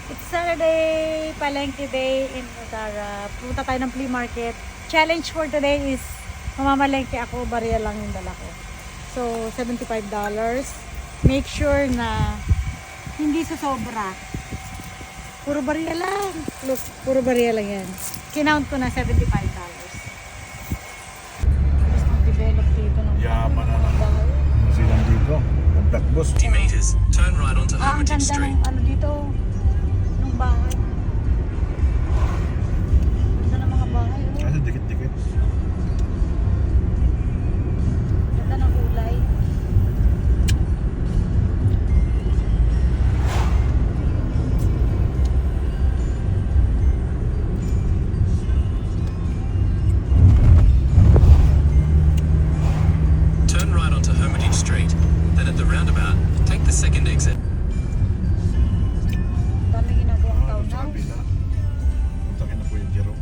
It's Saturday, palengke day in Utara. Punta tayo ng flea market. Challenge for today is mamamalengke ako, barya lang yung dala ko. So, $75. Make sure na hindi susobra. Puro barya lang. Look, puro barya lang yan. Kinount ko na $75. Mas mag-develop dito ng Yaman na lang. Silang dito. Ang takbos. 50 meters, turn right onto ang Hermitage ganda Street. ng ano dito, ng bahay. Ganda ng mga bahay. Oh. Kasi dikit-dikit. Ganda ng kulay. Turn right onto Hermitage Street. Then at the roundabout, take the second exit. Dami ginagawang town Sa house. kabila. Punta ka na po yung Jero.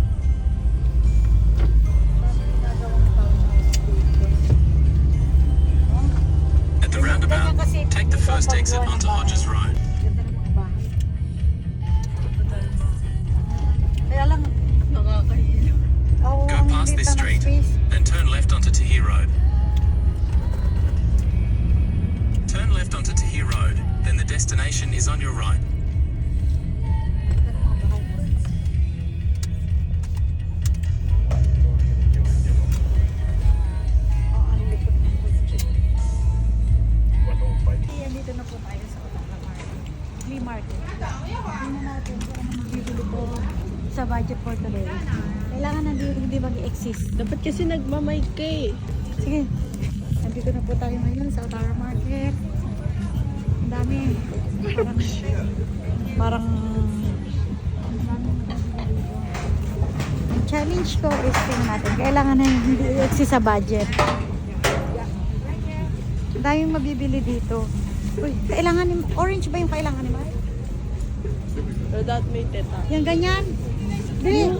Dami ginagawang town house dito. At the roundabout, take the first exit onto Hodges Road. Ganda ng mga bahay. Kaya lang, nakakahilo. Oo, Go ang past liit this na ng street, space. then turn left onto Tahir Road. Turn left onto Tahir Road, then the destination is on your right. Ganda ng mga bahay. Oo, ang likod ng kotse. 105. Ayan, dito na po tayo sa Utara Market. Flea Market. Tingnan natin kung ano mabibili ko sa budget for today. Kailangan hindi mag-exist. Dapat kasi nagmamic ka eh. Sige, nandito na po tayo ngayon sa Utara Market. Ang dami. Parang ang dami mabibili dito. Ang challenge ko is tingnan natin. Kailangan na hindi i-exist sa budget. Ang daming mabibili dito. Uy, kailangan ni orange ba yung kailangan ni Mar? Pero that may teta. Yung ganyan. Bili.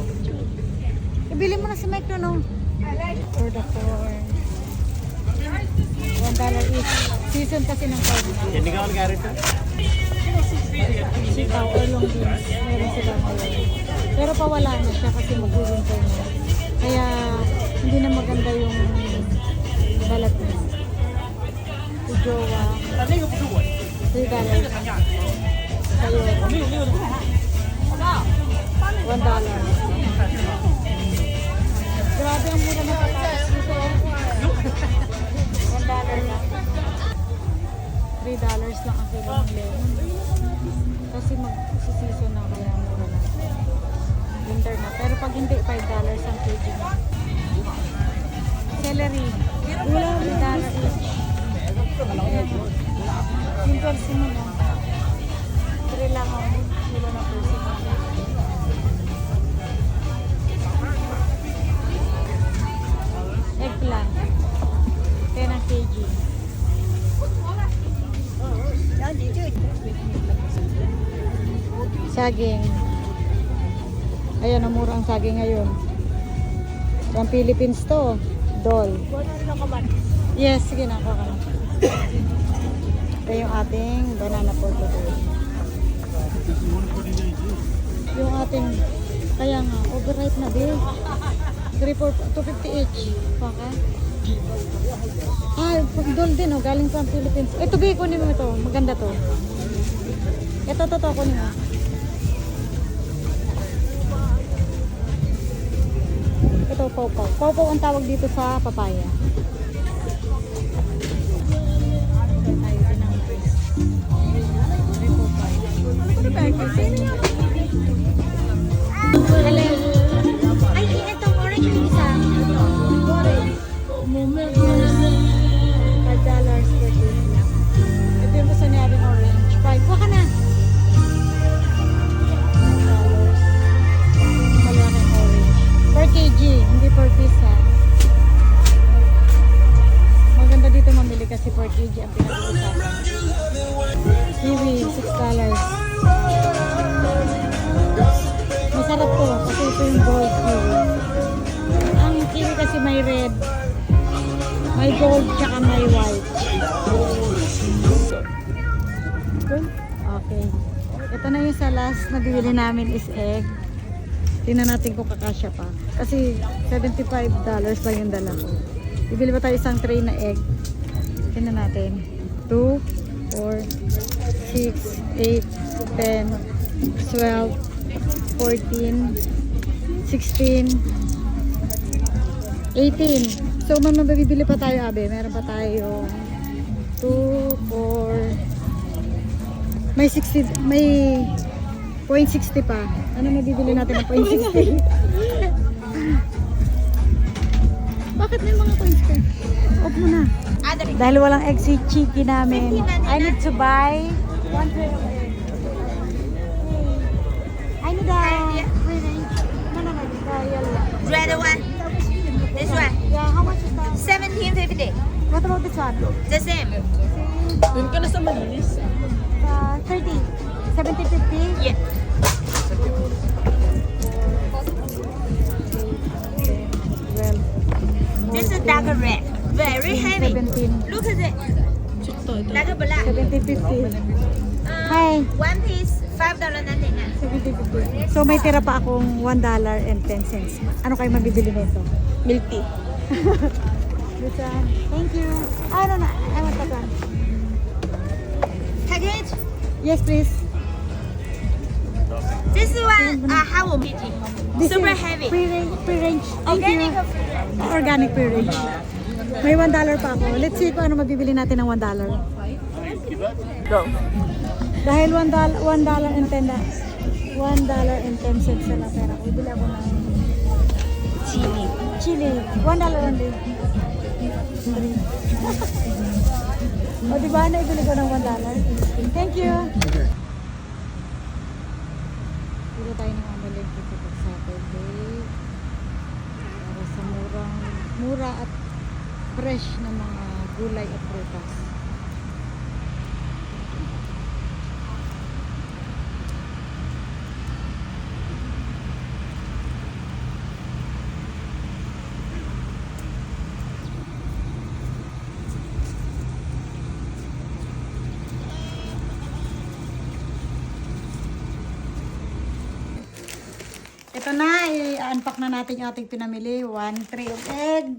Ibili mo na sa Metro, no? For the corn. $1 each. Season kasi ng corn. Hindi ka ako nag-arit na? Sitaw or long beans. Meron sila ngayon. Pero pawala na siya kasi mag-winter na. Kaya hindi na maganda yung balat niya. Si Jowa. $3. Sa'yo. $1. Grabe ang mura ng patatas dito. $1 lang. $3 lang ang kilo ng lemon. Kasi mag-season na kaya mura na. Winter na. Pero pag hindi, $5 ang kg na. Celery. $3 each. Ayan. Yung persi mo na. 3 lang ang kilo ng persi mo. Eggplant. 10 ang kg. Saging. Ayan, ang mura ang saging ngayon. Yung Philippines to. Dol. Yes, sige na. Ako ka na. Ito yung ating banana for today. Yung ating, kaya nga, overripe na din. 250 each. Baka. Ah, dol din oh, galing sa Philippines. Ito, Bi, kunin mo ito. Maganda to. Ito, kunin mo. Ito, pawpaw. Pawpaw ang tawag dito sa papaya. Hello. Ay, ito, orange yung isa. Orange. $5 per kg. Ito yung gusto niya rin orange. 5. Kuha ka na. $5. Malaking orange. Per kg, hindi per piece ha. Maganda dito mamili kasi per kg ang pinag-uusapan. Kiwi, $6. Masarap to kasi ito yung gold kiwi. Ang kiwi kasi may red, may gold, tsaka may white. Good? Okay. Ito na yung sa last na bibili namin is egg. Tingnan natin kung kakasya pa. Kasi $75 lang yung dala ko. Bibili ba tayo isang tray na egg? Tingnan natin. 2, 4, 6, 8, 10, 12, 14, 16, 18. So, mabibili pa tayo, Abe. Meron pa tayo 2, 4, may 60, may 0.60 pa. Ano mabibili natin ng 0.60? Bakit may mga coins ka? Off mo na. Dahil walang egg si Chiki namin, I need to buy 1 tray of egg. I need a no, the yellow. Red one. This one. Yeah, how much is that? 1750. What about this one? The same. Doon ka na sa malinis. 30. 70.50? Yeah. This is darker red. Very heavy. 17. Look at it. Ito. Like a black. 70.50. Hi. One piece, $5.99. So may tira pa akong $1.10. Ano kayo mabibili nito? Milk tea. This one. Thank you. I don't know. I want that one. Package. Yes, please. This one, how PG. This Super is heavy. Pre-range. Thank Organic. you. Organic pre-range. May $1 pa ako. Let's see kung ano mabibili natin ng $1. Go. Dahil $1 and $10 na pera ko. Bibili ako ng chili. $1 only. O diba, naibili ko ng $1. Thank you. Bili tayo ng mamalengke ko pag Saturday. Para sa mura at fresh na mga gulay at prutas. Ito na, i-unpack na natin yung ating pinamili. 1 tray of egg.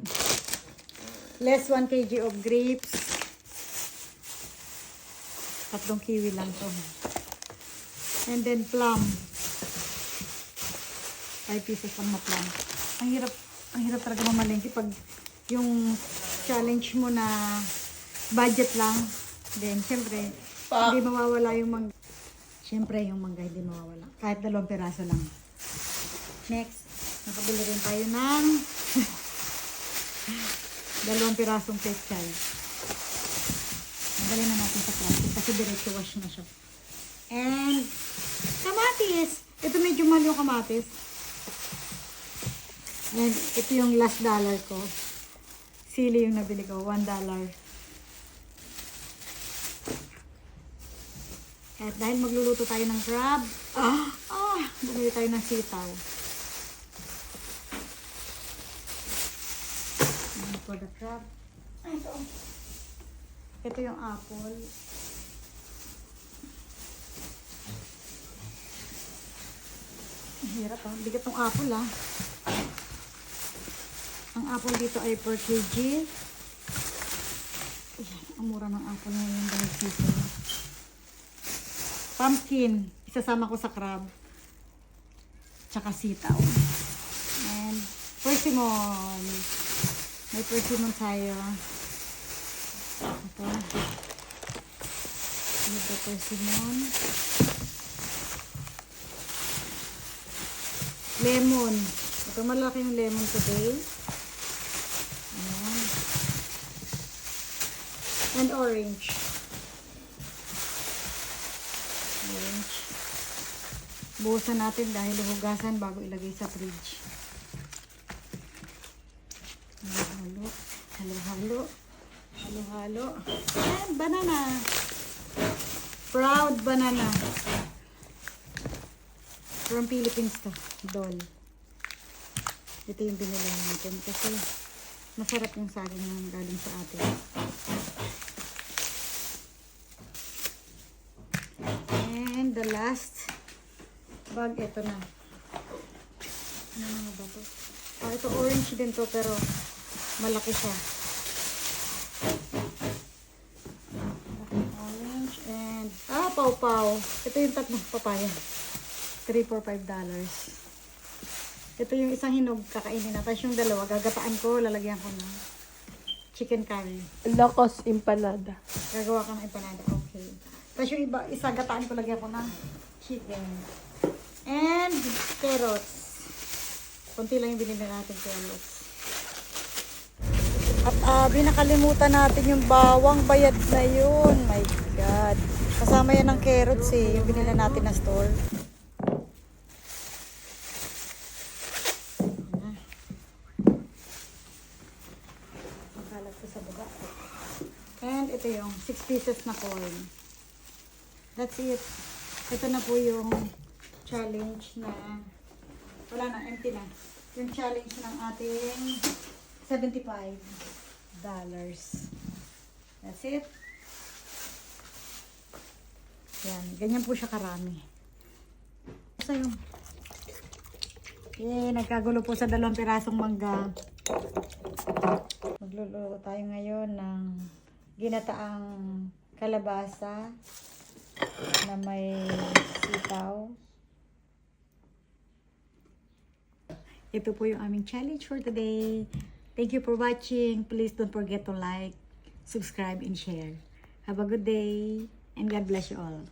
Less 1 kg of grapes. 3 kiwi lang to. And then plum. 5 pieces lang na plum. Ang hirap talaga mamalengke pag yung challenge mo na budget lang. Then, syempre, hindi mawawala yung mangga. Syempre, yung mangga hindi mawawala. Kahit 2 piraso lang. Next, nakabili rin tayo ng 2 pirasong pechay. Nagalin na natin sa plastic kasi diretso wash na siya. And kamatis. Ito medyo mahal yung kamatis. And ito yung last dollar ko. Sili yung nabili ko, $1. At dahil magluluto tayo ng crab, bumili tayo ng sitaw. For the crab. Ito yung apple. Ang hirap bigat ng apple Ang apple dito ay per kg. Ayan, ang mura ng apple ngayon dahil season. Pumpkin. Isasama ko sa crab. Tsaka sitaw. And persimmon. May persimmon tayo. Ito. Ito persimmon. Lemon. Ito malaki yung lemon today. Ayan. And orange. Orange. Buhusan natin dahil hugasan bago ilagay sa fridge. Halo-halo. And banana. Proud banana. From Philippines to. Dole. Ito yung binili natin kasi masarap yung saging ng galing sa atin. And the last last bag, ito na. Ano nga ba to? Ito orange din to, pero malaki siya. Orange and, pawpaw. Ito yung tatlong papaya. $3 for $5. Ito yung isang hinog, kakainin na. Tapos yung dalawa, gagataan ko, lalagyan ko ng chicken curry. Locos empanada. Gagawa ka ng empanada. Okay. Tapos yung iba, isa gataan ko, lagyan ko ng chicken. And carrots. Kunti lang yung binili natin carrots. At binakalimutan natin yung bawang bayad na yun. My God. Kasama yan ng carrots eh. Yung binili natin na store. Makalat ko sa baba. And ito yung 6 pieces na corn. That's it. Ito na po yung challenge na wala na, empty na. Yung challenge ng ating $75. That's it. Yan, ganyan po siya karami. Basta yung nagkagulo po sa 2 pirasong mangga. Magluluto tayo ngayon ng ginataang kalabasa na may sitaw. Ito po yung aming challenge for today. Thank you for watching. Please don't forget to like, subscribe, and share. Have a good day, and God bless you all.